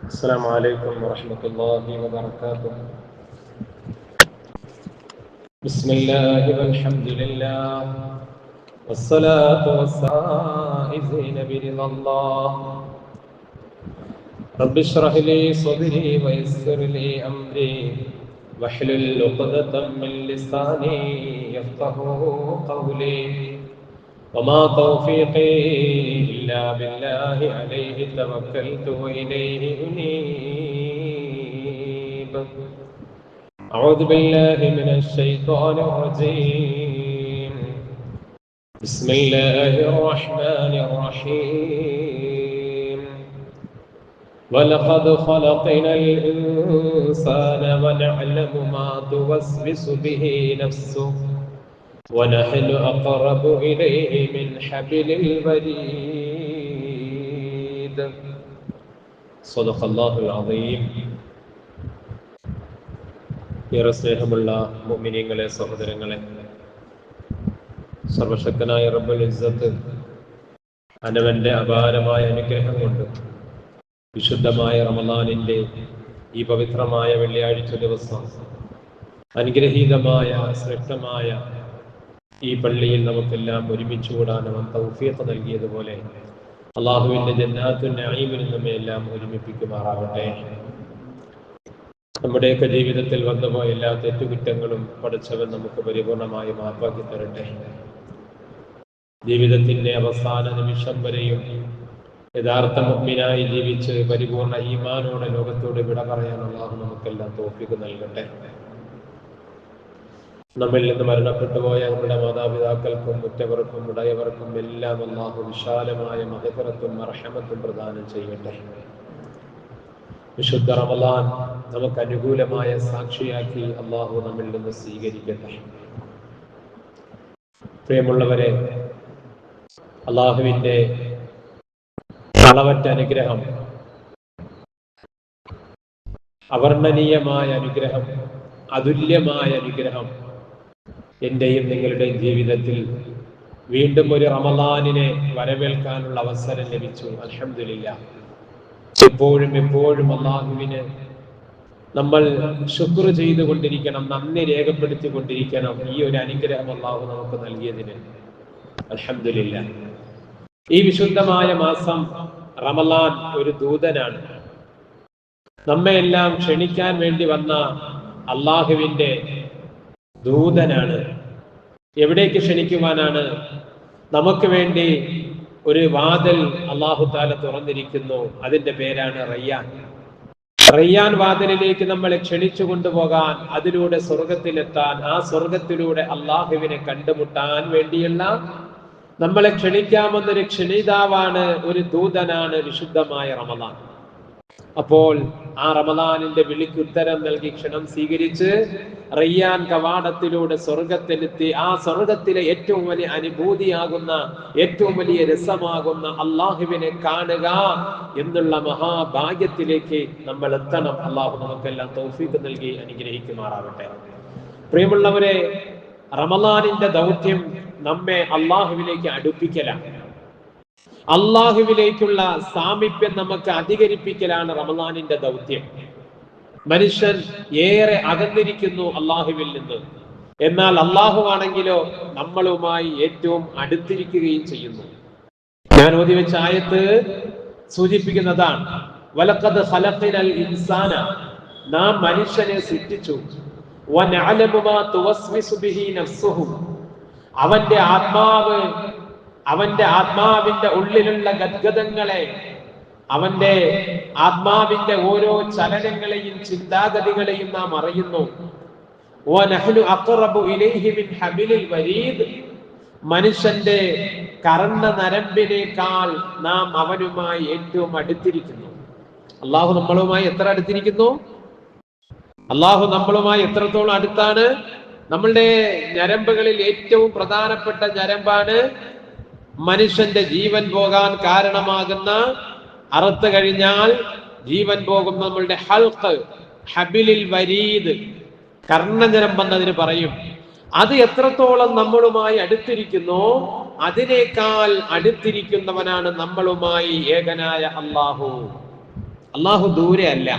السلام عليكم ورحمة الله وبركاته. بسم الله والحمد لله والصلاة والسلام برضا الله. رب اشرح لي صدري ويسر لي أمري واحلل عقدة من لساني يفقهوا قولي وما توفيقي إلا بالله عليه توكلت وإليه أنيب. أعوذ بالله من الشيطان الرجيم. بسم الله الرحمن الرحيم. ولقد خلقنا الإنسان ونعلم ما توسوس به نفسه ونحن أقرب إليه من حبل الوريد. صدق الله العظيم. ഏറെ സ്നേഹമുള്ള മുഅ്മിനീങ്ങളെ, സഹോദരങ്ങളെ, സർവശക്തനായ റബ്ബുൽ ഇസ്സത്ത് അവന്റെ അപാരമായ അനുഗ്രഹം കൊണ്ട് വിശുദ്ധമായ റമളാനിന്റെ ഈ പവിത്രമായ വെള്ളിയാഴ്ച ദിവസം അനുഗ്രഹീതമായ ശ്രേഷ്ഠമായ ഈ പള്ളിയിൽ നമുക്കെല്ലാം ഒരുമിച്ച് കൂടാൻ അവൻ തൗഫീഖ് നൽകിയതുപോലെ അള്ളാഹുവിന്റെ ജന്നാത്തുൻ നഈമിൽ നമ്മെ എല്ലാം ഒരുമിപ്പിക്കുമാറാകട്ടെ. നമ്മുടെയൊക്കെ ജീവിതത്തിൽ വന്നുപോയ എല്ലാ തെറ്റുകുറ്റങ്ങളും പഠിച്ചവൻ നമുക്ക് പരിപൂർണമായി മാപ്പാക്കി തരട്ടെ. ജീവിതത്തിന്റെ അവസാന നിമിഷം വരെയും യഥാർത്ഥ മുഅ്മിനായി ജീവിച്ച് പരിപൂർണ ഈമാനോടെ ലോകത്തോട് വിട പറയാൻ അള്ളാഹു നമുക്കെല്ലാം തൗഫീഖ് നൽകട്ടെ. നമ്മിൽ നിന്ന് മരണപ്പെട്ടു പോയ നമ്മുടെ മാതാപിതാക്കൾക്കും ഉറ്റവർക്കും ഉടയവർക്കും എല്ലാം അള്ളാഹു വിശാലമായ മഗ്ഫിറത്തും മർഹമത്തും പ്രദാനം ചെയ്യട്ടെ. വിശുദ്ധ റമളാൻ നമുക്ക് അനുകൂലമായ സാക്ഷിയാക്കി അള്ളാഹു നമ്മിൽ നിന്ന് സ്വീകരിക്കട്ടെ. പ്രിയമുള്ളവരെ, അള്ളാഹുവിന്റെ അളവറ്റ അനുഗ്രഹം, അവർണ്ണനീയമായ അനുഗ്രഹം, അതുല്യമായ അനുഗ്രഹം എന്റെയും നിങ്ങളുടെയും ജീവിതത്തിൽ വീണ്ടും ഒരു റമളാനിനെ വരവേൽക്കാനുള്ള അവസരം ലഭിച്ചു. അൽഹംദുലില്ലാഹ്. എപ്പോഴും അല്ലാഹുവിന് നമ്മൾ ശുക്ർ ചെയ്തുകൊണ്ടിരിക്കണം, നന്ദി രേഖപ്പെടുത്തിക്കൊണ്ടിരിക്കണം ഈ ഒരു അനുഗ്രഹം അല്ലാഹു നമുക്ക് നൽകിയതിന്. അൽഹംദുലില്ലാഹ്. ഈ വിശുദ്ധമായ മാസം റമളാൻ ഒരു ദൂതനാണ്. നമ്മെയെല്ലാം ക്ഷണിക്കാൻ വേണ്ടി വന്ന അല്ലാഹുവിന്റെ ദൂതനാണ്. എവിടേക്ക് ക്ഷണിക്കുവാനാണ്? നമുക്ക് വേണ്ടി ഒരു വാതിൽ അല്ലാഹു തആല തുറന്നിരിക്കുന്നു. അതിന്റെ പേരാണ് റയ്യാൻ. റയ്യാൻ വാതിലിലേക്ക് നമ്മളെ ക്ഷണിച്ചു കൊണ്ടുപോകാൻ, അതിലൂടെ സ്വർഗത്തിലെത്താൻ, ആ സ്വർഗത്തിലൂടെ അല്ലാഹുവിനെ കണ്ടുമുട്ടാൻ വേണ്ടിയുള്ള നമ്മളെ ക്ഷണിക്കാമെന്നൊരു ക്ഷണിതാവാണ്, ഒരു ദൂതനാണ് വിശുദ്ധമായ റമളാൻ. അപ്പോൾ ആ റമളാനിന്റെ വിളിക്ക് ഉത്തരം നൽകി ക്ഷണം സ്വീകരിച്ച് റയ്യാൻ കവാടത്തിലൂടെ സ്വർഗത്തിലെത്തി ആ സ്വർഗത്തിലെ ഏറ്റവും വലിയ അനുഭൂതിയാകുന്ന, ഏറ്റവും വലിയ രസമാകുന്ന അള്ളാഹുവിനെ കാണുക എന്നുള്ള മഹാഭാഗ്യത്തിലേക്ക് നമ്മൾ എത്തണം. അള്ളാഹു നമുക്കെല്ലാം തൗഫീഖ് നൽകി അനുഗ്രഹിക്കുമാറാവട്ടെ. പ്രിയമുള്ളവരെ, റമളാനിന്റെ ദൗത്യം നമ്മെ അള്ളാഹുവിലേക്ക് അടുപ്പിക്കലാണ്. അള്ളാഹുവിലേക്കുള്ള സാമീപ്യം നമുക്ക് അധികരിപ്പിക്കലാണ് റമളാനിന്റെ ദൗത്യം. മനുഷ്യൻ ഏറെ അകന്നിരിക്കുന്നു അള്ളാഹുവിൽ നിന്ന്. എന്നാൽ അള്ളാഹു ആണെങ്കിലോ നമ്മളുമായി ഏറ്റവും അടുത്തിരിക്കുകയും ചെയ്യുന്നു. ഞാൻ ഓതി വെച്ച ആയത്ത് സൂചിപ്പിക്കുന്നതാണ്. വലഖദ് ഖലഖനൽ ഇൻസാന, നാം മനുഷ്യനെ സൃഷ്ടിച്ചു. വനഅലമു മാ തുവസ്വിസു ബിഹി നഫ്സുഹു, അവന്റെ ആത്മാവിന്റെ ഉള്ളിലുള്ള ഗദ്ഗതങ്ങളെ, അവന്റെ ആത്മാവിന്റെ ഓരോ ചലനങ്ങളെയും ചിന്താഗതികളെയും നാം അറിയുന്നു. വനഹ്നു അഖറബു ഇലൈഹി മിൻ ഹബിലിൽ വരീദ്, മനുഷ്യന്റെ കർണ്ണ നരമ്പിനേക്കാൾ നാം അവനുമായി ഏറ്റവും അടുത്തിരിക്കുന്നു. അള്ളാഹു നമ്മളുമായി എത്ര അടുത്തിരിക്കുന്നു? അള്ളാഹു നമ്മളുമായി എത്രത്തോളം അടുത്താണ്? നമ്മളുടെ ഞരമ്പുകളിൽ ഏറ്റവും പ്രധാനപ്പെട്ട ഞരമ്പാണ് മനുഷ്യന്റെ ജീവൻ പോകാൻ കാരണമാകുന്ന, അറുത്ത് കഴിഞ്ഞാൽ ജീവൻ പോകുന്ന നമ്മളുടെ ഹൽഖ്, ഹബിലിൽ വരീദ്, കർണഞരമ്പെന്നതിന് പറയും. അത് എത്രത്തോളം നമ്മളുമായി അടുത്തിരിക്കുന്നോ അതിനേക്കാൾ അടുത്തിരിക്കുന്നവനാണ് നമ്മളുമായി ഏകനായ അല്ലാഹു. അള്ളാഹു ദൂരെ അല്ല.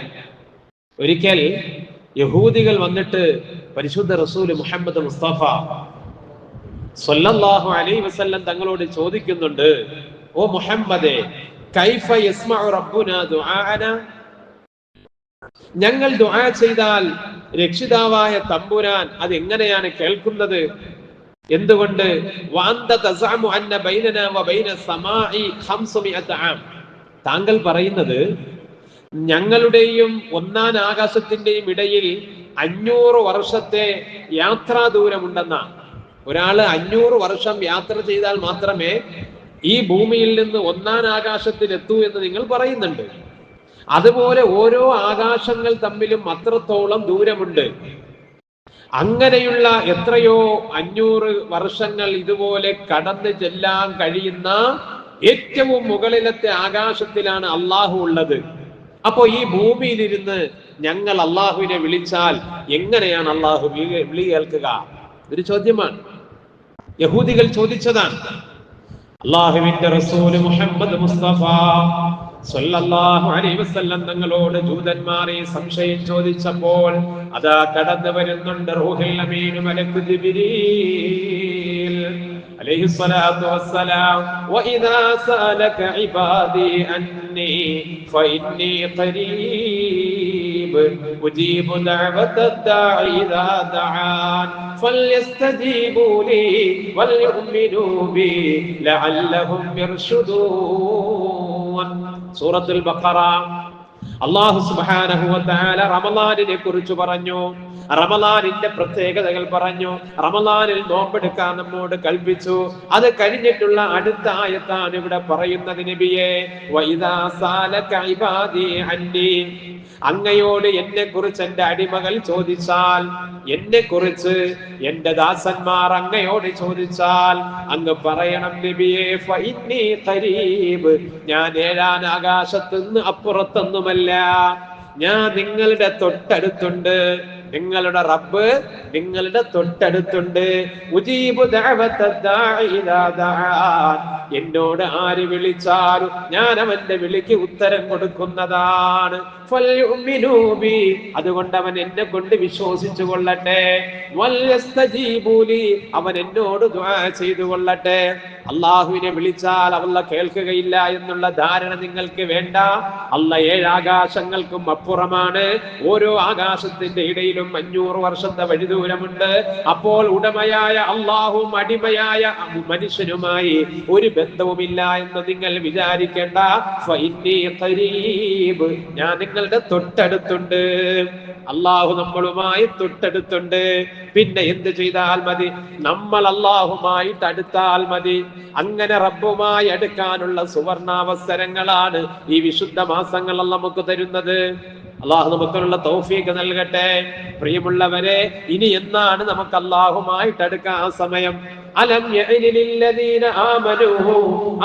ഒരിക്കൽ യഹൂദികൾ വന്നിട്ട് പരിശുദ്ധ റസൂൽ മുഹമ്മദ് മുസ്തഫ സ്വല്ലല്ലാഹു അലൈഹി വസല്ലം തങ്ങളോട് ചോദിക്കുന്നുണ്ട്, ഓ മുഹമ്മദേ, കൈഫ യസ്മഉ റബ്ബുനാ ദുആഅനാ, ഞങ്ങൾ ദുആ ചെയ്താൽ രക്ഷിതാവായ തമ്പുരാൻ അത് എങ്ങനെയാണ് കേൾക്കുന്നത്? എന്തുകൊണ്ട്? വഅന്ത തസഅമു അന്ന ബൈനനാ വബൈന സമാഇ 500 ആം, താങ്കൾ പറയുന്നത് ഞങ്ങളുടെയും ഒന്നാം ആകാശത്തിന്റെയും ഇടയിൽ 500 വർഷത്തെ യാത്രാ ദൂരമുണ്ടെന്നാണ്. ഒരാള് 500 വർഷം യാത്ര ചെയ്താൽ മാത്രമേ ഈ ഭൂമിയിൽ നിന്ന് ഒന്നാം ആകാശത്തിൽ എത്തൂ എന്ന് നിങ്ങൾ പറയുന്നുണ്ട്. അതുപോലെ ഓരോ ആകാശങ്ങൾ തമ്മിലും അത്രത്തോളം ദൂരമുണ്ട്. അങ്ങനെയുള്ള എത്രയോ 500 വർഷങ്ങൾ ഇതുപോലെ കടന്നു ചെല്ലാൻ കഴിയുന്ന ഏറ്റവും മുകളിലത്തെ ആകാശത്തിലാണ് അള്ളാഹു ഉള്ളത്. അപ്പോ ഈ ഭൂമിയിലിരുന്ന് ഞങ്ങൾ അള്ളാഹുവിനെ വിളിച്ചാൽ എങ്ങനെയാണ് അള്ളാഹു വിളി കേൾക്കുക? ഇതൊരു ചോദ്യമാണ്, യഹൂദികൾ ചോദിച്ചതാണ്. അള്ളാഹുവിന്റെ റസൂല് മുഹമ്മദ് മുസ്തഫ സ്വല്ലല്ലാഹു അലൈഹി വസല്ലം തങ്ങളോട് ജൂതന്മാർ ഈ സംശയം ചോദിച്ചപ്പോൾ അതാ കടന്നു വരുന്നുണ്ട് റൂഹുൽ അമീൻ മലക്ക് ജിബ്രീൽ അലൈഹിസ്സലാത്തു വസ്സലാം. വഇദാ സഅലക ഇബാദി അന്നി ഫഇന്നി ഖരീബ് ഉജീബു ദഅവതദ് ദാഇ ഇദാ ദഅാൻ ഫൽയസ്തജീബൂ ലി വൽയുമിനൂ ബി ലഅല്ലഹും യർശുദൂൻ. സൂറത്തുൽ ബഖറ അല്ലാഹു സുബ്ഹാനഹു വ തആല റമളാനിനെ കുറിച്ച് പറഞ്ഞു, റമളാനിന്റെ പ്രത്യേകതകൾ പറഞ്ഞു, റമളാനിൽ നോമ്പെടുക്കാൻ നമ്മോട് കൽപ്പിച്ചു. അത് കഴിഞ്ഞിട്ടുള്ള അടുത്ത ആയത്താണ് ഇവിടെ പറയുന്നത്, നബിയേ വഇദാ സാലക ഇബാദി അന്നി, അങ്ങയോട് എന്നെ കുറിച്ച് എന്റെ അടിമകൾ ചോദിച്ചാൽ, എന്നെ കുറിച്ച് എന്റെ ദാസന്മാർ അങ്ങയോട് ചോദിച്ചാൽ അങ്ങ് പറയണം നബിയേ ഫഇന്നി ഖരീബ്, ഞാൻ 7-ാം ആകാശത്തുനിന്ന് അപ്പുറത്തൊന്നുമല്ല, ഞാൻ നിങ്ങളുടെ തൊട്ടടുത്തുണ്ട്. നിങ്ങളുടെ റബ്ബ് നിങ്ങളുടെ തൊട്ടടുത്തുണ്ട്. ഉജീബു ദഅവതദ് ദാഇ ഇദാ ദഅാൻ, എന്നോട് ആര് വിളിച്ചാലും ഞാൻ അവന്റെ വിളിക്ക് ഉത്തരം കൊടുക്കുന്നതാണ്. ഫൽയുമിനൂ ബി, അതുകൊണ്ട് അവൻ എന്നെ കൊണ്ട് വിശ്വസിച്ചു കൊള്ളട്ടെ. വൽയസ്തജീബൂ ലി, അവൻ എന്നോട് ദുആ ചെയ്തു കൊള്ളട്ടെ. അള്ളാഹുവിനെ വിളിച്ചാൽ അല്ലാഹു കേൾക്കുകയില്ല എന്നുള്ള ധാരണ നിങ്ങൾക്ക് വേണ്ട. അല്ലാഹ് 7 ആകാശങ്ങൾക്കും അപ്പുറമാണ്. ഓരോ ആകാശത്തിന്റെ ഇടയിലും 500 വർഷത്തെ വഴിദൂരമുണ്ട്. അപ്പോൾ ഉടമയായ അള്ളാഹുവും അടിമയായ മനുഷ്യനുമായി ഒരു ബന്ധവുമില്ല എന്ന് നിങ്ങൾ വിചാരിക്കേണ്ട. ഫഇന്നി ഖരീബ്, ഞാൻ നിങ്ങളുടെ തൊട്ടടുത്തുണ്ട്. അള്ളാഹു നമ്മളുമായി തൊട്ടടുത്തുണ്ട്. പിന്നെ എന്ത് ചെയ്താൽ മതി? നമ്മൾ അള്ളാഹുമായിട്ട് അടുത്താൽ മതി. അങ്ങനെ റബ്ബുമായി അടുക്കാനുള്ള സുവർണാവസരങ്ങളാണ് ഈ വിശുദ്ധ മാസങ്ങൾ നമുക്ക് തരുന്നത്. അള്ളാഹു നമുക്കുള്ള തൗഫീഖ് നൽകട്ടെ. പ്രിയമുള്ളവരെ, ഇനി എന്നാണ് നമുക്ക് അള്ളാഹുമായിട്ട് അടുക്കാൻ സമയം? അലം യഅനി ലില്ലദീന ആമനൂ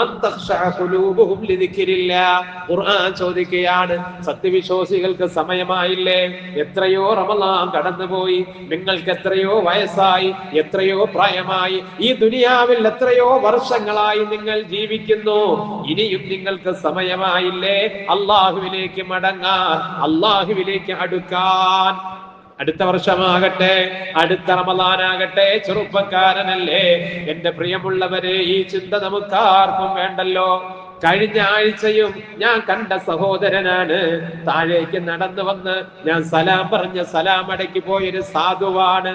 അൻ തഖ്ശഅ ഖുലൂബുഹും ലിദിക്രില്ലാഹ്. ഖുർആൻ ചോദിക്കുകയാണ്, സത്യവിശ്വാസികൾക്ക് സമയമായില്ലേ? എത്രയോ റമളാൻ കടന്നുപോയി, നിങ്ങൾക്ക് എത്രയോ വയസ്സായി, എത്രയോ പ്രായമായി, ഈ ദുനിയാവിൽ എത്രയോ വർഷങ്ങളായി നിങ്ങൾ ജീവിക്കുന്നു. ഇനിയും നിങ്ങൾക്ക് സമയമായില്ലേ അള്ളാഹുവിലേക്ക് മടങ്ങാൻ, അള്ളാഹുവിലേക്ക് അടുക്കാൻ? അടുത്ത വർഷമാകട്ടെ, അടുത്ത റമളാനാകട്ടെ, ചെറുപ്പക്കാരനല്ലേ എന്റെ പ്രിയമുള്ളവരെ, ഈ ചിന്ത നമുക്കാർക്കും വേണ്ടല്ലോ. കഴിഞ്ഞ ആഴ്ചയും ഞാൻ കണ്ട സഹോദരനാണ്. താഴേക്ക് നടന്നു വന്ന് ഞാൻ സലാം പറഞ്ഞ സലാം അടക്കി പോയൊരു സാധുവാണ്.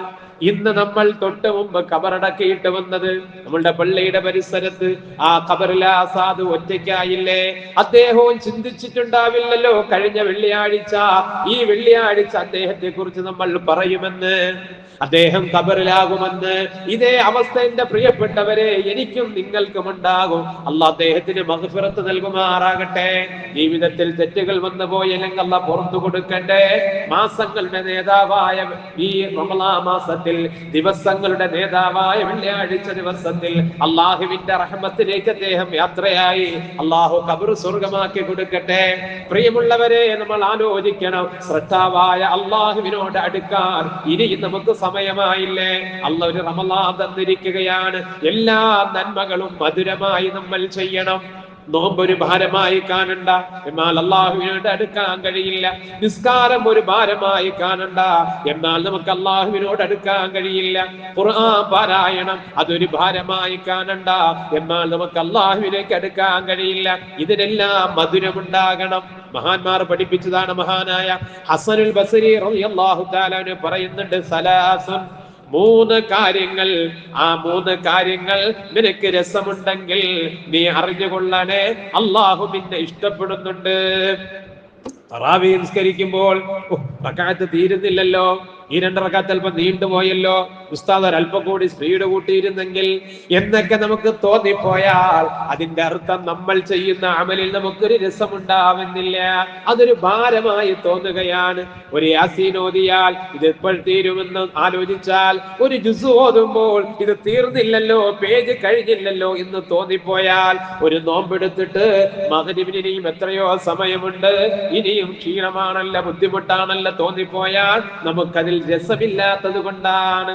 ഇന്ന് നമ്മൾ തൊട്ട് മുമ്പ് ഖബറടക്കിയിട്ട് വന്നത് നമ്മളുടെ പള്ളിയുടെ പരിസരത്ത്. ആ ഖബറിൽ ആ സാധു ഒറ്റയ്ക്കായില്ലേ? അദ്ദേഹവും ചിന്തിച്ചിട്ടുണ്ടാവില്ലല്ലോ കഴിഞ്ഞ വെള്ളിയാഴ്ച, ഈ വെള്ളിയാഴ്ച അദ്ദേഹത്തെ കുറിച്ച് നമ്മൾ പറയുമെന്ന്, അദ്ദേഹം ഖബറിലാകുമെന്ന്. ഇതേ അവസ്ഥ എന്റെ പ്രിയപ്പെട്ടവരെ എനിക്കും നിങ്ങൾക്കും ഉണ്ടാകും. അല്ലാഹ് അദ്ദേഹത്തിന് മഗ്ഫിറത്ത് നൽകുമാറാകട്ടെ. ജീവിതത്തിൽ തെറ്റുകൾ വന്നു പോയില്ലെങ്കിൽ അല്ലാഹ് പുറത്തു കൊടുക്കട്ടെ. മാസങ്ങളുടെ നേതാവായ ഈ റമളാൻ മാസത്തിൽ, ദിവസങ്ങളുടെ നേതാവായ വെള്ളിയാഴ്ച ദിവസത്തിൽ അള്ളാഹുവിന്റെ റഹ്മത്തിലേക്ക് അദ്ദേഹം യാത്രയായി. അള്ളാഹു ഖബർ സ്വർഗമാക്കി കൊടുക്കട്ടെ. പ്രിയമുള്ളവരെ, നമ്മൾ ആലോചിക്കണം, ശ്രദ്ധാവായ അള്ളാഹുവിനോട് അടുക്കാൻ ഇനി നമുക്ക് സമയമായില്ലേ? അല്ലാഹ് ഒരു റമളാൻ തന്നിരിക്കുകയാണ്. എല്ലാ നന്മകളും മധുരമായി നമ്മൾ ചെയ്യണം. നോമ്പ് ഒരു ഭാരമായി കാണണ്ട, എന്നാൽ അള്ളാഹുവിനോട് അടുക്കാൻ കഴിയില്ല. നിസ്കാരം ഒരു ഭാരമായി കാണണ്ട, എന്നാൽ നമുക്ക് അള്ളാഹുവിനോട് അടുക്കാൻ കഴിയില്ല. ഖുർആൻ പാരായണം അതൊരു ഭാരമായി കാണണ്ട, എന്നാൽ നമുക്ക് അള്ളാഹുവിലേക്ക് അടുക്കാൻ കഴിയില്ല. ഇതിനെല്ലാം മധുരമുണ്ടാകണം. മഹാന്മാർ പഠിപ്പിച്ചതാണ്. മഹാനായ ഹസനുൽ ബസരി റളിയല്ലാഹു തആല അൻഹു പറയുന്നുണ്ട്, സലാസുൻ, മൂന്ന് കാര്യങ്ങൾ. ആ മൂന്ന് കാര്യങ്ങൾ നിനക്ക് രസമുണ്ടെങ്കിൽ നീ അറിഞ്ഞുകൊള്ളണേ, അള്ളാഹു നിന്നെ ഇഷ്ടപ്പെടുന്നുണ്ട്. തറാവീഹ് നിസ്കരിക്കുമ്പോൾ റക്അത്ത് തീരുന്നില്ലല്ലോ, ഈ 2 റക്അത്ത് അല്പം നീണ്ടുപോയല്ലോ, ഉസ്താദ് ഒരല്പം കൂടി സ്പീഡ് കൂട്ടിയിരുന്നെങ്കിൽ എന്നൊക്കെ നമുക്ക് തോന്നിപ്പോയാൽ അതിന്റെ അർത്ഥം നമ്മൾ ചെയ്യുന്ന അമലിൽ നമുക്കൊരു രസമുണ്ടാവുന്നില്ല, അതൊരു ഭാരമായി തോന്നുകയാണ്. ഒരു യാസീൻ ഓതിയാൽ ഇത് എപ്പോൾ തീരുമെന്ന് ആലോചിച്ചാൽ, ഒരു ജുസ് ഓതുമ്പോൾ ഇത് തീർന്നില്ലല്ലോ, പേജ് കഴിഞ്ഞില്ലല്ലോ എന്ന് തോന്നിപ്പോയാൽ, ഒരു നോമ്പെടുത്തിട്ട് മഗ്‌രിബിന് ഇനിയും എത്രയോ സമയമുണ്ട്, ഇനിയും ക്ഷീണമാണല്ലോ, ബുദ്ധിമുട്ടാണല്ലോ തോന്നിപ്പോയാൽ നമുക്കതിൽ രസമില്ലാത്തത് കൊണ്ടാണ്,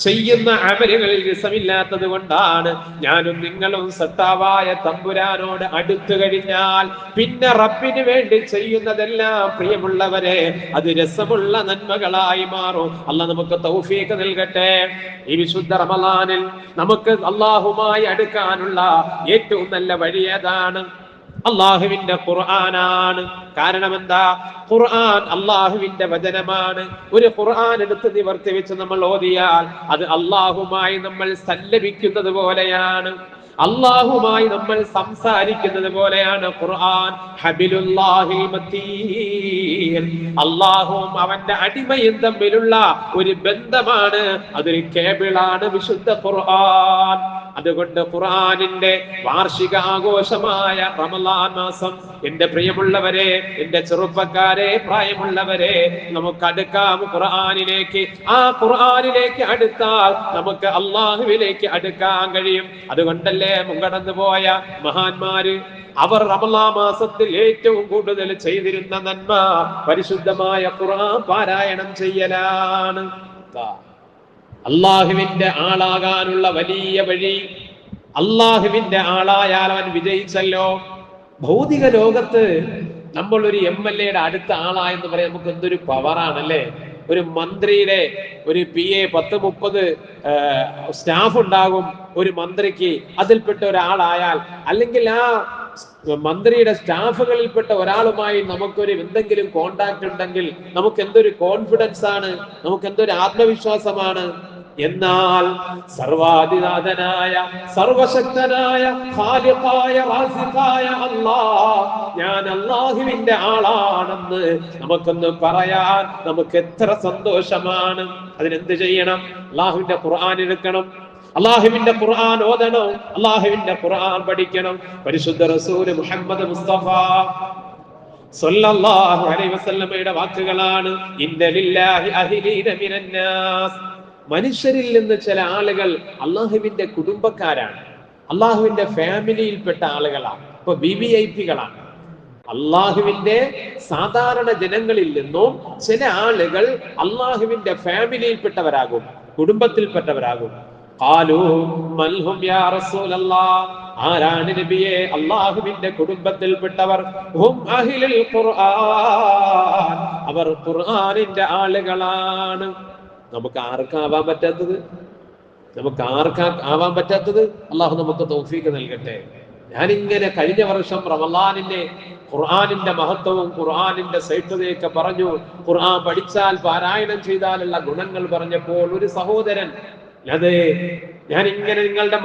ചെയ്യുന്ന അമലുകളിൽ രസമില്ലാത്തത് കൊണ്ടാണ്. ഞാനും നിങ്ങളും സത്താവായ തമ്പുരാനോട് അടുത്തു കഴിഞ്ഞാൽ പിന്നെ റബ്ബിന് വേണ്ടി ചെയ്യുന്നതെല്ലാം പ്രിയമുള്ളവരെ അത് രസമുള്ള നന്മകളായി മാറും. അല്ലാഹ് നമുക്ക് തൗഫീഖ് നൽകട്ടെ. ഈ വിശുദ്ധ റമളാനിൽ നമുക്ക് അല്ലാഹുമായി അടുക്കാനുള്ള ഏറ്റവും നല്ല വഴി ഏതാണ്? അള്ളാഹുവിന്റെ ഖുർആനാണ്. കാരണം എന്താ? ഖുർആൻ അള്ളാഹുവിന്റെ വചനമാണ്. ഒരു ഖുർആൻ എടുത്ത് നിവർത്തി വെച്ച് നമ്മൾ ഓതിയാൽ അത് അള്ളാഹുമായി നമ്മൾ സല്ലപിക്കുന്നത് പോലെയാണ്, അള്ളാഹുമായി നമ്മൾ സംസാരിക്കുന്നത് പോലെയാണ്. ഖുർആൻ ഹബിലുല്ലാഹിൽ മതീൻ, അള്ളാഹുവും അവന്റെ അടിമയും തമ്മിലുള്ള ഒരു ബന്ധമാണ്, അതൊരു കേബിളാണ് വിശുദ്ധ ഖുർആൻ. അതുകൊണ്ട് ഖുർആനിന്റെ വാർഷിക ആഘോഷമായ റമളാൻ മാസം എന്റെ പ്രിയമുള്ളവരെ, എന്റെ ചെറുപ്പക്കാരെ, പ്രായമുള്ളവരെ, നമുക്ക് അടുക്കാം ഖുർആനിലേക്ക്. ആ ഖുർആനിലേക്ക് അടുത്താൽ നമുക്ക് അള്ളാഹുവിലേക്ക് അടുക്കാൻ കഴിയും. അതുകൊണ്ടല്ലേ മുൻകടന്നു പോയ മഹാന്മാര് അവർ റമളാൻ മാസത്തിൽ ഏറ്റവും കൂടുതൽ ചെയ്തിരുന്ന നന്മ പരിശുദ്ധമായ ഖുർആൻ പാരായണം ചെയ്യലാണ്. അള്ളാഹുവിന്റെ ആളാകാനുള്ള വലിയ വഴി, അള്ളാഹുവിന്റെ ആളായാൽ അവൻ വിജയിച്ചല്ലോ. ഭൗതിക ലോകത്ത് നമ്മൾ ഒരു MLA-യുടെ അടുത്ത ആളായെന്ന് പറയാൻ നമുക്ക് എന്തൊരു പവറാണല്ലേ. ഒരു മന്ത്രിയുടെ ഒരു PA 10-30 സ്റ്റാഫ് ഉണ്ടാകും ഒരു മന്ത്രിക്ക്. അതിൽപ്പെട്ട ഒരാളായാൽ, അല്ലെങ്കിൽ ആ മന്ത്രിയുടെ സ്റ്റാഫുകളിൽപ്പെട്ട ഒരാളുമായി നമുക്കൊരു എന്തെങ്കിലും കോണ്ടാക്ട് ഉണ്ടെങ്കിൽ നമുക്ക് എന്തൊരു കോൺഫിഡൻസ് ആണ്, നമുക്ക് എന്തൊരു ആത്മവിശ്വാസമാണ്. എന്നാൽ സർവാധിനാഥനായ സർവശക്തനായ ഖാലിഖായ റാസിഖായ അല്ലാഹ്, ഞാൻ അല്ലാഹുവിന്റെ ആളാണെന്ന് നമുക്കൊന്ന് പറയാൻ നമുക്ക് എത്ര സന്തോഷമാണ്. അതിനെന്ത് ചെയ്യണം? അല്ലാഹുവിന്റെ ഖുർആൻ എടുക്കണം, അള്ളാഹുവിന്റെ ഖുർആൻ ഓതണം, അള്ളാഹുവിന്റെ ഖുർആൻ പഠിക്കണം. പരിശുദ്ധ റസൂൽ മുഹമ്മദ് മുസ്തഫ സ്വല്ലല്ലാഹു അലൈഹി വസല്ലമയുടെ വാക്കുകളാണ്, ഇന്ന ലില്ലാഹി അഹ്ലീന മിനന്നാസ്. മനുഷ്യരിൽ നിന്ന് ചില ആളുകൾ അള്ളാഹുവിന്റെ കുടുംബക്കാരാണ്, അള്ളാഹുവിന്റെ ഫാമിലിയിൽപ്പെട്ട ആളുകളാണ്, ഇപ്പൊ VVIP-കളാണ്. അള്ളാഹുവിന്റെ സാധാരണ ജനങ്ങളിൽ നിന്നും ചില ആളുകൾ അള്ളാഹുവിന്റെ ഫാമിലിയിൽപ്പെട്ടവരാകും, കുടുംബത്തിൽപ്പെട്ടവരാകും. ഖാലൂ മൻ ഹും യാ റസൂലല്ലാഹ്, ആരാണ് നബിയെ അള്ളാഹുവിന്റെ കുടുംബത്തിൽപ്പെട്ടവർ? ഹും അഹ്ലുൽ ഖുർആൻ, അവർ ഖുർആനിന്റെ ആളുകളാണ്. നമുക്ക് ആർക്കാവാൻ പറ്റാത്തത്? നമുക്ക് ആർക്കാവാൻ പറ്റാത്തത്? അള്ളാഹു നമുക്ക് തൗഫീഖ് നൽകട്ടെ. ഞാനിങ്ങനെ കഴിഞ്ഞ വർഷം റമളാനിന്റെ ഖുർആനിന്റെ മഹത്വവും ഖുർആനിന്റെ ശ്രേഷ്ഠതയൊക്കെ പറഞ്ഞു, ഖുർആൻ പഠിച്ചാൽ പാരായണം ചെയ്താലുള്ള ഗുണങ്ങൾ പറഞ്ഞപ്പോൾ ഒരു സഹോദരൻ, അതെ ഞാൻ ഇങ്ങനെ നിങ്ങളുടെ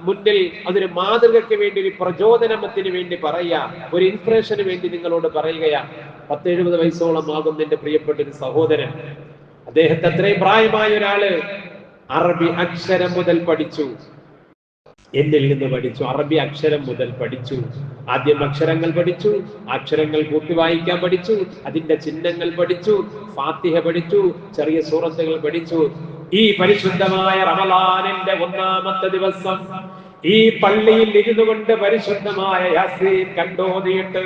മുന്നിൽ അതൊരു മാതൃകയ്ക്ക് വേണ്ടി, ഒരു പ്രചോദനത്തിന് വേണ്ടി പറയാ, ഒരു ഇൻസ്പിറേഷന് വേണ്ടി നിങ്ങളോട് പറയുകയാ. 10-70 വയസ്സോളം ആകും എന്റെ പ്രിയപ്പെട്ട ഒരു സഹോദരൻ. അദ്ദേഹത്തെ അത്രയും പ്രായമായ ഒരാള് അറബി അക്ഷരം മുതൽ പഠിച്ചു, എന്നിൽ നിന്ന് പഠിച്ചു. അറബി അക്ഷരം മുതൽ പഠിച്ചു. ആദ്യം അക്ഷരങ്ങൾ പഠിച്ചു, അക്ഷരങ്ങൾ കൂട്ടി വായിക്കാൻ പഠിച്ചു, അതിന്റെ ചിഹ്നങ്ങൾ പഠിച്ചു, ഫാത്തിഹ പഠിച്ചു, ചെറിയ സൂറത്തുകൾ പഠിച്ചു. ഈ പരിശുദ്ധമായ റമളാനിന്റെ 1-ാമത്തെ ദിവസം ഈ പള്ളിയിൽ ഇരുന്നു കൊണ്ട് പരിശുദ്ധമായ യാസീൻ കണ്ടോതിയിട്ട്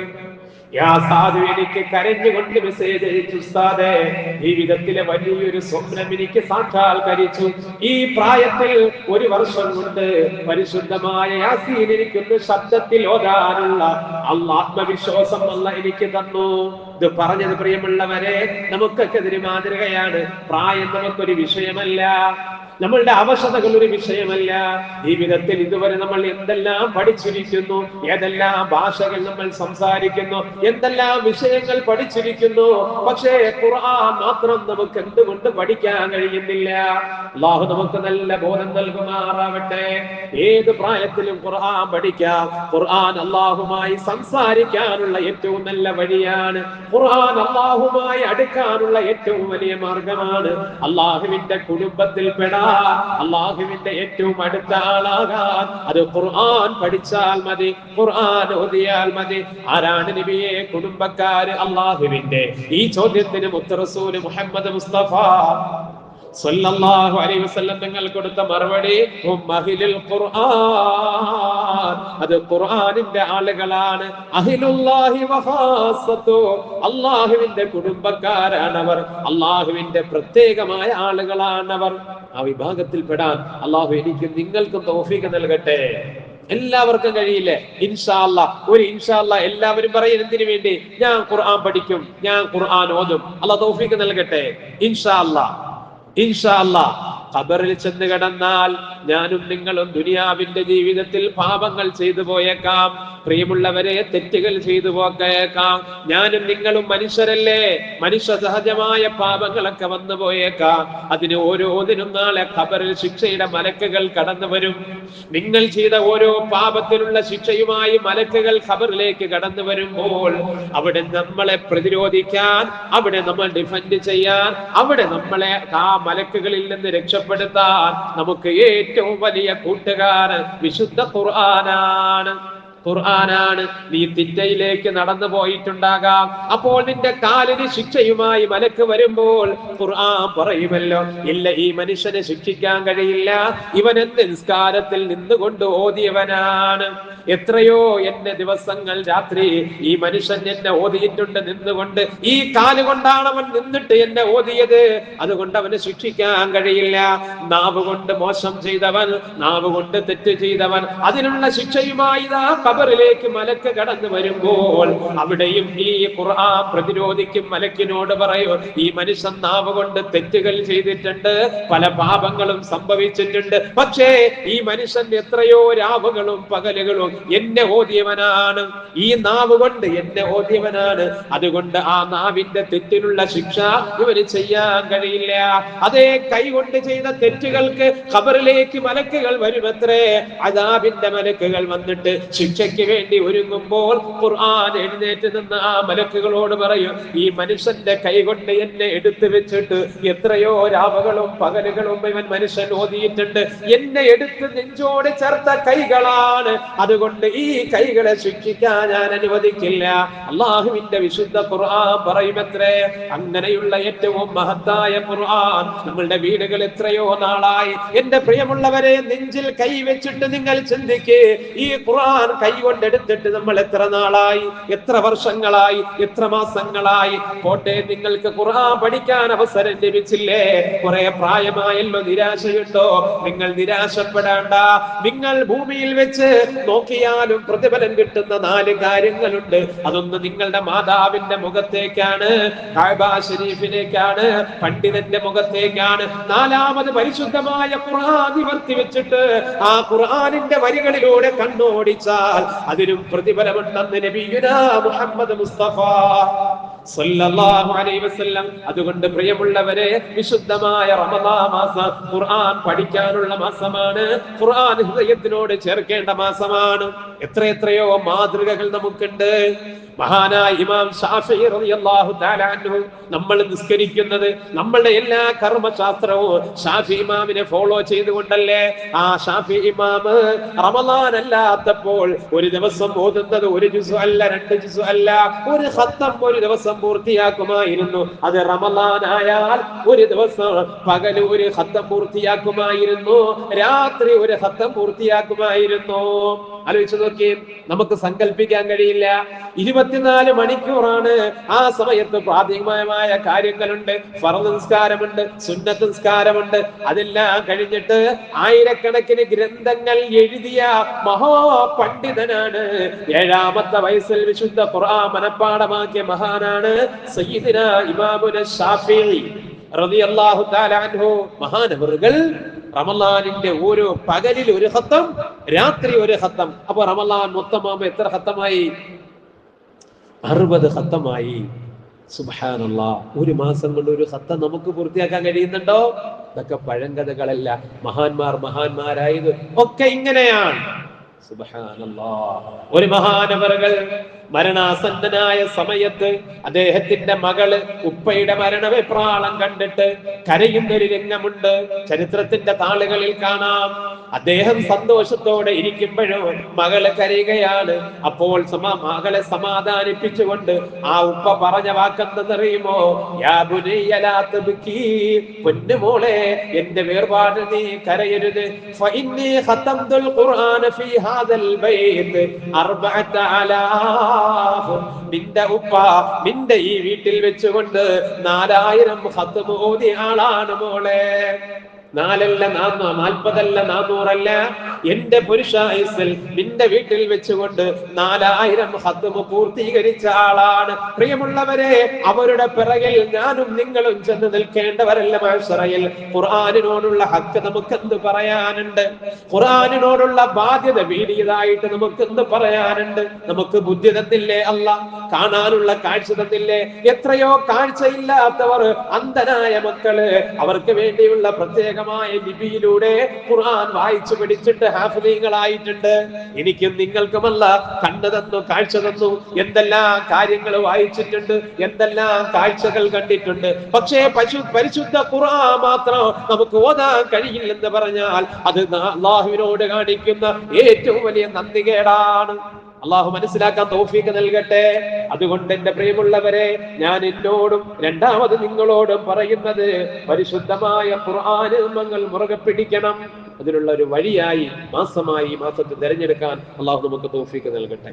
യാ സാധു, എനിക്ക് കരഞ്ഞുകൊണ്ട് മെസ്സേജ് അയച്ചു ഉസ്താദേ, ജീവിതത്തിലെ വലിയൊരു സ്വപ്നം എനിക്ക് സാക്ഷാത്കരിച്ചു. ഈ പ്രായത്തിൽ 1 വർഷം കൊണ്ട് പരിശുദ്ധമായ യാസീൻ എനിക്കൊന്ന് ശബ്ദത്തിൽ ഓതാനുള്ള ആത്മവിശ്വാസം അല്ലാഹ് എനിക്ക് തന്നു. ഇത് പറഞ്ഞത് പ്രിയമുള്ളവരെ നമുക്കൊക്കെ ഇതൊരു മാതൃകയാണ്. പ്രായം നമുക്കൊരു വിഷയമല്ല, നമ്മളുടെ അവശതകൾ ഒരു വിഷയമല്ല. ജീവിതത്തിൽ ഇതുവരെ നമ്മൾ എന്തെല്ലാം പഠിച്ചിരിക്കുന്നു, ഏതെല്ലാം ഭാഷകൾ നമ്മൾ സംസാരിക്കുന്നു, എന്തെല്ലാം വിഷയങ്ങൾ പഠിച്ചിരിക്കുന്നു. പക്ഷേ ഖുർആൻ മാത്രം നമുക്ക് എന്തുകൊണ്ട് പഠിക്കാൻ കഴിയുന്നില്ല? അല്ലാഹു നമുക്ക് നല്ല ബോധം നൽകുമാറാവട്ടെ. ഏത് പ്രായത്തിലും ഖുർആൻ പഠിക്കാം. ഖുർആൻ അല്ലാഹുമായി സംസാരിക്കാനുള്ള ഏറ്റവും നല്ല വഴിയാണ്. ഖുർആൻ അല്ലാഹുമായി അടുക്കാനുള്ള ഏറ്റവും വലിയ മാർഗമാണ്. അല്ലാഹുവിന്റെ കുടുംബത്തിൽ പെടാൻ, അല്ലാഹുവിന്റെ ഏറ്റവും അടുത്ത ആളാകാൻ അത് ഖുർആൻ പഠിച്ചാൽ മതി, ഖുർആൻ ഓതിയാൽ മതി. ആരാണ് നബിയെ കുടുംബക്കാര് അല്ലാഹുവിന്റെ? ഈ ചോദ്യത്തിന് മുത്ത് റസൂൽ മുഹമ്മദ് മുസ്തഫ സല്ലല്ലാഹു അലൈഹി വസല്ലം തങ്ങൾ കൊടുത്ത മറുപടി അഹ്ലുൽ ഖുർആൻ, അത് ഖുർആനിന്റെ ആളുകളാണ്. അഹ്ലുല്ലാഹി വഖാസത്തു, അല്ലാഹുവിന്റെ കുടുംബക്കാരാണവർ, അല്ലാഹുവിന്റെ പ്രത്യേകമായ ആളുകളാണവർ. ആ വിഭാഗത്തിൽ പെടാൻ അല്ലാഹു എനിക്കും നിങ്ങൾക്കും തൗഫീഖ് നൽകട്ടെ. എല്ലാവർക്കും കഴിയില്ലേ? ഇൻഷാ അല്ലാഹ്, ഒരു ഇൻഷാ അല്ലാഹ് എല്ലാവരും പറയും, എന്തിനു വേണ്ടി? ഞാൻ ഖുർആൻ പഠിക്കും, ഞാൻ ഖുർആൻ ഓതും. അല്ലാഹ് തൗഫീഖ് നൽകട്ടെ. ഇൻഷാ അല്ലാഹ്, ഇൻഷാ അല്ലാഹ്. ഖബറിൽ ചെന്ന് കിടന്നാൽ ഞാനും നിങ്ങളും ദുനിയാവിന്റെ ജീവിതത്തിൽ പാപങ്ങൾ ചെയ്തു പോയേക്കാം. പ്രിയമുള്ളവരെ, തെറ്റുകൾ ചെയ്തു പോയേക്കാം. ഞാനും നിങ്ങളും മനുഷ്യരല്ലേ, മനുഷ്യ സഹജമായ പാപങ്ങളൊക്കെ വന്നു പോയേക്കാം. അതിന് ഓരോന്നിനും നാളെ ഖബറിൽ ശിക്ഷയുടെ മലക്കുകൾ കടന്നു വരും. നിങ്ങൾ ചെയ്ത ഓരോ പാപത്തിനുള്ള ശിക്ഷയുമായി മലക്കുകൾ ഖബറിലേക്ക് കടന്നു വരുമ്പോൾ അവിടെ നമ്മളെ പ്രതിരോധിക്കാൻ, അവിടെ നമ്മൾ ഡിഫെൻഡ് ചെയ്യാൻ, അവിടെ നമ്മളെ ആ മലക്കുകളിൽ നിന്ന് രക്ഷപ്പെടുത്താൻ നമുക്ക് ഏറ്റവും വലിയ കൂട്ടുകാരൻ വിശുദ്ധ ഖുർആനാണ്. ഖുർആനാണ്. നീ തിന്മയിലേക്ക് നടന്നു പോയിട്ടുണ്ടാകാം. അപ്പോൾ നിന്റെ കാലിന് ശിക്ഷയുമായി മലക്ക് വരുമ്പോൾ ഖുർആൻ പറയുമല്ലോ, ഇല്ല, ഈ മനുഷ്യനെ ശിക്ഷിക്കാൻ കഴിയില്ല, ഇവൻ എന്ത് നിസ്കാരത്തിൽ നിന്നുകൊണ്ട് ഓതിയവനാണ്. എത്രയോ എന്റെ ദിവസങ്ങൾ രാത്രി ഈ മനുഷ്യൻ എന്നെ ഓതിയിട്ടുണ്ട് നിന്നുകൊണ്ട്. ഈ കാലുകൊണ്ടാണ് അവൻ നിന്നിട്ട് എന്നെ ഓതിയത്, അതുകൊണ്ട് അവന് ശിക്ഷിക്കാൻ കഴിയില്ല. നാവ് കൊണ്ട് മോശം ചെയ്തവൻ, നാവ് കൊണ്ട് തെറ്റ് ചെയ്തവൻ, അതിനുള്ള ശിക്ഷയുമായി ഖബറിലേക്ക് മലക്ക് കടന്നു വരുമ്പോൾ അവിടെയും ഈ ഖുർആൻ പ്രതിരോധിക്കും. മലക്കിനോട് പറയൂ, ഈ മനുഷ്യൻ നാവ് കൊണ്ട് തെറ്റുകൾ ചെയ്തിട്ടുണ്ട്, പല പാപങ്ങളും സംഭവിച്ചിട്ടുണ്ട്, പക്ഷേ ഈ മനുഷ്യൻ എത്രയോ രാവുകളും പകലുകളും എന്നെ ഓതിയവനാണ്, ഈ നാവ് കൊണ്ട് എന്നെ ഓതിയവനാണ്, അതുകൊണ്ട് ആ നാവിന്റെ തെറ്റിനുള്ള ശിക്ഷ ഇവന് ചെയ്യാൻ കഴിയില്ല. അതേ കൈ കൊണ്ട് ചെയ്ത തെറ്റുകൾക്ക് ഖബറിലേക്ക് മലക്കുകൾ വരുമത്രേ. അദാബിന്റെ മലക്കുകൾ വന്നിട്ട് ശിക്ഷയ്ക്ക് വേണ്ടി ഒരുങ്ങുമ്പോൾ ഖുർആൻ എഴുന്നേറ്റ് നിന്ന് ആ മലക്കുകളോട് പറയും, ഈ മനുഷ്യന്റെ കൈ കൊണ്ട് എന്നെ എടുത്തു വെച്ചിട്ട് എത്രയോ രാവുകളും പകലുകളും ഇവൻ മനുഷ്യൻ ഓതിയിട്ടുണ്ട്, എന്നെ എടുത്ത് നെഞ്ചോട് ചേർത്ത കൈകളാണ്, അതുകൊണ്ട് ഈ കൈകളെ ശിക്ഷിക്കാൻ ഞാൻ അനുവദിക്കില്ല. അള്ളാഹുവിന്റെ വിശുദ്ധ ഖുർആൻ പറയുമത്രേ. അങ്ങനെയുള്ള ഏറ്റവും മഹത്തായ ഖുർആൻ നമ്മളുടെ വീടുകൾ എത്രയോ നാളായി. എന്റെ പ്രിയമുള്ളവരെ, നെഞ്ചിൽ കൈ വെച്ചിട്ട് നിങ്ങൾ ചിന്തിക്കേ, ഈ ഖുർആൻ കൈ കൊണ്ടെടുത്തിട്ട് നമ്മൾ എത്ര നാളായി, എത്ര വർഷങ്ങളായി, എത്ര മാസങ്ങളായി? പോട്ടെ, നിങ്ങൾക്ക് ഖുർആൻ പഠിക്കാൻ അവസരം ലഭിച്ചില്ലേ? കുറെ പ്രായമായല്ലോ, നിരാശയുണ്ടോ? നിങ്ങൾ നിരാശപ്പെടേണ്ട. നിങ്ങൾ ഭൂമിയിൽ വെച്ച് നോക്കിയാലും പ്രതിഫലം കിട്ടുന്ന 4 കാര്യങ്ങളുണ്ട്. അതൊന്ന് നിങ്ങളുടെ മാതാവിന്റെ മുഖത്തേക്കാണ്, കഅബ ശരീഫിലേക്കാണ്, പണ്ഡിതന്റെ മുഖത്തേക്കാണ്. 4ാമത് പരിശുദ്ധമായ ഖുർആൻ നിവർത്തി വെച്ചിട്ട് ആ ഖുർആനിന്റെ വരികളിലൂടെ കണ്ണോടിച്ചാൽ അതിനും പ്രതിഫലമുണ്ടെന്ന് നബിയുനാ മുഹമ്മദ് മുസ്തഫ സല്ലല്ലാഹു അലൈഹി വസല്ലം. അതുകൊണ്ട് പ്രിയമുള്ളവരെ, വിശുദ്ധമായ റമദാൻ മാസം ഖുർആൻ പഠിക്കാനുള്ള മാസമാണ്, ഖുർആൻ ഹൃദയത്തിനോട് ചേർക്കേണ്ട മാസമാണ്. എത്രയെത്രയോ മാതൃകകൾ നമുക്കുണ്ട്. മഹാനായ ഇമാം ശാഫിഈ റളിയല്ലാഹു തആല അൻഹു, നമ്മൾ നിസ്കരിക്കുന്നത്, നമ്മളുടെ എല്ലാ കർമ്മശാസ്ത്രവും ഷാഫി ഇമാമിനെ ഫോളോ ചെയ്തുകൊണ്ടല്ലേ? ആ ഷാഫി ഇമാം റമദാൻ അല്ലാത്തപ്പോൾ ഒരു ദിവസം ഓതുന്നത് 1 ജുസ് അല്ല, 2 ജുസ് അല്ല, ഒരു ഖത്തം ഒരു ദിവസം പൂർത്തിയാക്കുമായിരുന്നു. അത് റമളാൻ ആയാൽ ഒരു ദിവസം പകല് ഒരു ഖത്തം പൂർത്തിയാക്കുമായിരുന്നു, രാത്രി ഒരു ഖത്തം പൂർത്തിയാക്കുമായിരുന്നു. ആലോചിച്ചു നോക്കി, നമുക്ക് സങ്കല്പിക്കാൻ കഴിയില്ല. 24 മണിക്കൂറാണ്. ആ സമയത്ത് പ്രാഥമികമായ കാര്യങ്ങളുണ്ട്, ഫർദ് നിസ്കാരമുണ്ട്, സുന്നത്ത് നിസ്കാരമുണ്ട്. അതെല്ലാം കഴിഞ്ഞിട്ട് ആയിരക്കണക്കിന് ഗ്രന്ഥങ്ങൾ എഴുതിയ മഹാപണ്ഡിതനാണ്. 7ാമത്തെ വയസ്സിൽ വിശുദ്ധ ഖുർആൻ മനപ്പാഠമാക്കിയ മഹാനാണ് സയ്യിദുനാ ഇമാമുന ശാഫിഈ റളിയല്ലാഹു തആല അൻഹു. മഹാനവറുകൾ റമളാനിന്റെ ഓരോ പകലിൽ ഒരു ഖത്തം, രാത്രി ഒരു ഖത്തം. അപ്പൊ റമളാൻ മൊത്തമാകുമ്പോ എത്ര ഖത്തമായി? 60 ഖത്തമായി. സുബ്ഹാനല്ലാഹ്. ഒരു മാസം കൊണ്ട് ഒരു ഖത്തം നമുക്ക് പൂർത്തിയാക്കാൻ കഴിയുന്നുണ്ടോ? ഇതൊക്കെ പഴങ്കഥകളല്ല. മഹാന്മാരായത് ഒക്കെ ഇങ്ങനെയാണ്. സുബ്ഹാനല്ലാഹ്. ഒരു മഹാനവറുകൾ മരണാസന്നനായ സമയത്ത് അദ്ദേഹത്തിന്റെ മകള് ഉപ്പയുടെ മരണവെപ്രാളം കണ്ടിട്ട് കരയുന്നൊരു രംഗമുണ്ട്. ചരിത്രത്തിന്റെ താളുകളിൽ കാണാം. അദ്ദേഹം സന്തോഷത്തോടെ ഇരിക്കുമ്പോഴും മകള് കരയുകയാണ്. അപ്പോൾ മകളെ സമാധാനിപ്പിച്ചുകൊണ്ട് ആ ഉപ്പ പറഞ്ഞ വാക്കെന്തെന്നറിയുമോ? യാ ബുനയ്യ ലാ തബ്കീ, പൊന്നുമോളെ എന്റെ വേർപാട് നീ കരയരുത്. ഫഇന്നി ഖതംതുൽ ഖുർആന ഫീ ഹാദൽ ബൈത്ത് 4000. നിന്റെ ഉപ്പ നിന്റെ ഈ വീട്ടിൽ വെച്ചുകൊണ്ട് 4000 ഖത്മ് ഓതിയ ആളാണ് മോളെ. 4 അല്ല 40 അല്ല 400 അല്ല. എന്റെ പുരുഷായുസ്സിൽ നിന്റെ വീട്ടിൽ വെച്ചുകൊണ്ട് 4000 ഖത്മ് പൂർത്തീകരിച്ച ആളാണ്. പ്രിയമുള്ളവരെ, അവരുടെ പിറകിൽ ഞാനും നിങ്ങളും ചെന്ന് നിൽക്കേണ്ടവരല്ല. മഅ്ശറയിൽ ഖുർആനിനോടുള്ള ഹക്ക് നമുക്ക് എന്ത് പറയാനുണ്ട്? ഖുർആനിനോടുള്ള ബാധ്യത വീടിയതായിട്ട് നമുക്ക് എന്ത് പറയാനുണ്ട്? നമുക്ക് ബുദ്ധി തന്നില്ലേ അല്ലാഹ്? കാണാനുള്ള കാഴ്ച തന്നില്ലേ? എത്രയോ കാഴ്ചയില്ലാത്തവർ, അന്ധനായ മക്കള്, അവർക്ക് വേണ്ടിയുള്ള പ്രത്യേക ലിപിയിലൂടെ ഖുർആൻ വായിച്ചു പഠിച്ചിട്ട് ഹാഫിളീങ്ങളായിട്ടുണ്ട്. എനിക്കും നിങ്ങൾക്കുമല്ല കണ്ണ് തന്നു, കാഴ്ച തന്നു. എന്തെല്ലാം കാര്യങ്ങൾ വായിച്ചിട്ടുണ്ട്, എന്തെല്ലാം കാഴ്ചകൾ കണ്ടിട്ടുണ്ട്. പക്ഷേ പരിശുദ്ധ ഖുർആൻ മാത്രം നമുക്ക് ഓതാൻ കഴിയില്ലെന്ന് പറഞ്ഞാൽ അത് അല്ലാഹുവിനോട് കാണിക്കുന്ന ഏറ്റവും വലിയ നന്ദികേടാണ്. അള്ളാഹു മനസ്സിലാക്കാൻ തൗഫീഖ് നൽകട്ടെ. അതുകൊണ്ട് എന്റെ പ്രിയമുള്ളവരെ, ഞാൻ എന്നോടും രണ്ടാമത് നിങ്ങളോടും പറയുന്നത്, പരിശുദ്ധമായ ഖുർആൻ നമ്മൾ മുറുകെ പിടിക്കണം. അതിനുള്ള ഒരു വഴിയായി മാസമായി മാസത്തെ തിരഞ്ഞെടുക്കാൻ അള്ളാഹു നമുക്ക് തൗഫീഖ് നൽകട്ടെ.